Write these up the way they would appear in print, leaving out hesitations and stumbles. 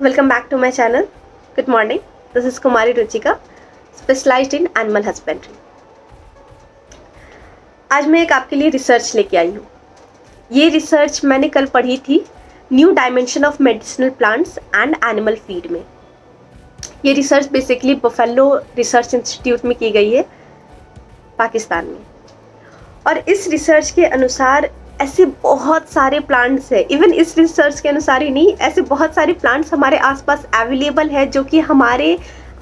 Welcome back to my channel. Good morning. This is Kumari Ruchika, specialized in animal husbandry. आज मैं एक आपके लिए रिसर्च लेके आई हूँ. ये रिसर्च मैंने कल पढ़ी थी new dimension of medicinal plants and animal feed में. ये research basically buffalo research institute में की गई है पाकिस्तान में. और इस रिसर्च के अनुसार ऐसे बहुत सारे प्लांट्स हैं, इवन इस रिसर्च के अनुसार ही नहीं, ऐसे बहुत सारे प्लांट्स हमारे आसपास अवेलेबल है जो कि हमारे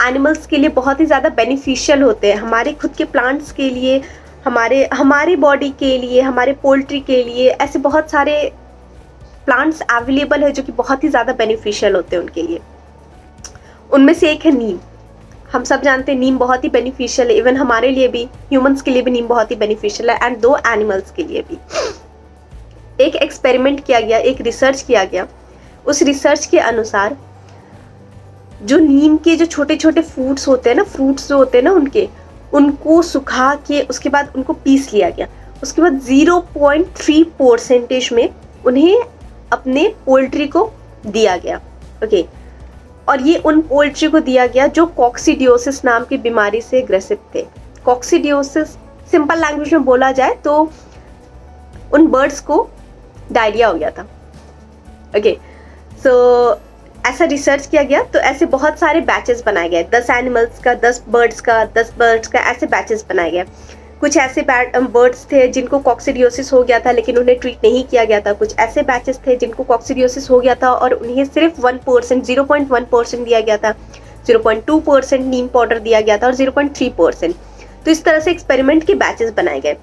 एनिमल्स के लिए बहुत ही ज़्यादा बेनिफिशियल होते हैं. हमारे खुद के प्लांट्स के लिए, हमारी बॉडी के लिए, हमारे पोल्ट्री के लिए ऐसे बहुत सारे प्लांट्स अवेलेबल है जो कि बहुत ही ज़्यादा बेनिफिशियल होते हैं उनके लिए. उनमें से एक है नीम. हम सब जानते हैं नीम बहुत ही बेनिफिशियल है, इवन हमारे लिए भी, ह्यूमंस के लिए भी नीम बहुत ही बेनिफिशियल है एंड दो एनिमल्स के लिए भी. एक एक्सपेरिमेंट किया गया, एक रिसर्च किया गया. उस रिसर्च के अनुसार जो नीम के जो छोटे छोटे फ्रूट्स होते हैं ना, फ्रूट्स जो होते हैं ना उनको सुखा के उसके बाद उनको पीस लिया गया. उसके बाद 0.3% में उन्हें अपने पोल्ट्री को दिया गया. ओके. और ये उन पोल्ट्री को दिया गया जो कॉक्सीडियोसिस नाम की बीमारी से ग्रसित थे. कॉक्सीडियोसिस सिंपल लैंग्वेज में बोला जाए तो उन बर्ड्स को डायरिया हो गया था. ओके. सो ऐसा रिसर्च किया गया. तो ऐसे बहुत सारे बैचेस बनाए गए, 10 एनिमल्स का, 10 बर्ड्स का, 10 बर्ड्स का, ऐसे बैचेस बनाए गए. कुछ ऐसे बर्ड्स थे जिनको कॉक्सीडियोसिस हो गया था लेकिन उन्हें ट्रीट नहीं किया गया था. कुछ ऐसे बैचेस थे जिनको कॉक्सीडियोसिस हो गया था और उन्हें सिर्फ 0.1% दिया गया था. 0.2% नीम पाउडर दिया गया था और 0.3%. तो इस तरह से एक्सपेरिमेंट के बैचेस बनाए गए.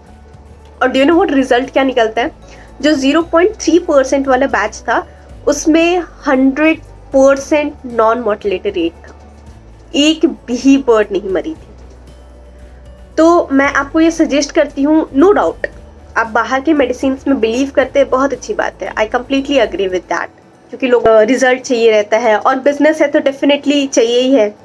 और do you know what result क्या निकलता है? जो 0.3% वाला बैच था उसमें 100% नॉन मोर्टेलिटी रेट था. एक भी बर्ड नहीं मरी थी. तो मैं आपको ये सजेस्ट करती हूँ, नो डाउट आप बाहर के मेडिसिन में बिलीव करते हैं, बहुत अच्छी बात है. I completely agree with that, क्योंकि लोग रिजल्ट चाहिए रहता है और बिजनेस है तो डेफिनेटली चाहिए ही है.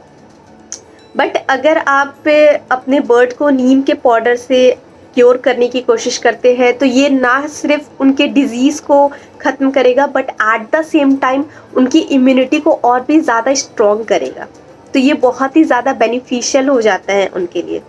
बट अगर आप अपने बर्ड को नीम के पाउडर से क्योर करने की कोशिश करते हैं तो ये ना सिर्फ उनके डिजीज़ को ख़त्म करेगा but at the same time उनकी इम्यूनिटी को और भी ज़्यादा स्ट्रॉन्ग करेगा. तो ये बहुत ही ज़्यादा बेनिफिशियल हो जाता है उनके लिए.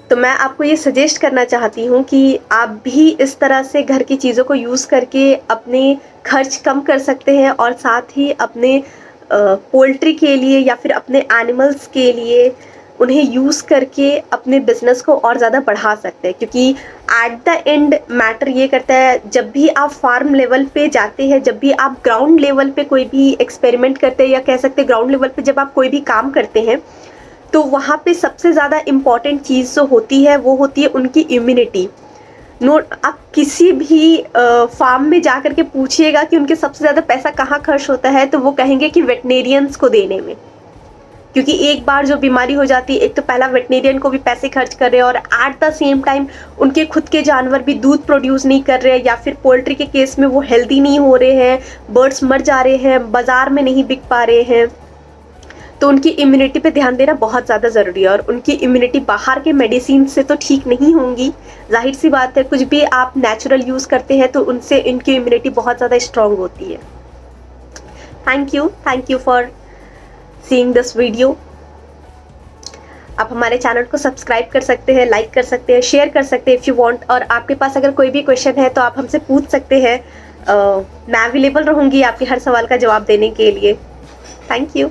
तो मैं आपको ये सजेस्ट करना चाहती हूँ कि आप भी इस तरह से घर की चीज़ों को यूज़ करके अपने खर्च कम कर सकते हैं और साथ ही अपने पोल्ट्री के लिए या फिर अपने एनिमल्स के लिए उन्हें यूज़ करके अपने बिजनेस को और ज़्यादा बढ़ा सकते हैं. क्योंकि एट द एंड मैटर ये करता है, जब भी आप फार्म लेवल पे जाते हैं, जब भी आप ग्राउंड लेवल पे कोई भी एक्सपेरिमेंट करते हैं या कह सकते हैं ग्राउंड लेवल पे जब आप कोई भी काम करते हैं तो वहाँ पे सबसे ज़्यादा इम्पॉर्टेंट चीज़ जो होती है वो होती है उनकी इम्यूनिटी. आप किसी भी फार्म में जा कर के पूछिएगा कि उनके सबसे ज़्यादा पैसा कहाँ खर्च होता है तो वो कहेंगे कि वेटनेरियंस को देने में. क्योंकि एक बार जो बीमारी हो जाती है, एक तो पहला वेटनेरियन को भी पैसे खर्च कर रहे हैं और एट द सेम टाइम उनके खुद के जानवर भी दूध प्रोड्यूस नहीं कर रहे हैं, या फिर पोल्ट्री के केस में वो हेल्दी नहीं हो रहे हैं, बर्ड्स मर जा रहे हैं, बाज़ार में नहीं बिक पा रहे हैं. तो उनकी इम्यूनिटी पे ध्यान देना बहुत ज़्यादा ज़रूरी है. और उनकी इम्यूनिटी बाहर के मेडिसिन से तो ठीक नहीं होंगी, जाहिर सी बात है. कुछ भी आप नेचुरल यूज़ करते हैं तो उनसे इनकी इम्यूनिटी बहुत ज़्यादा स्ट्रॉन्ग होती है. Thank you for seeing this video. आप हमारे चैनल को सब्सक्राइब कर सकते हैं, लाइक कर सकते हैं, शेयर कर सकते हैं इफ़ यू वांट. और आपके पास अगर कोई भी क्वेश्चन है तो आप हमसे पूछ सकते हैं. मैं अवेलेबल रहूँगी आपके हर सवाल का जवाब देने के लिए. Thank you.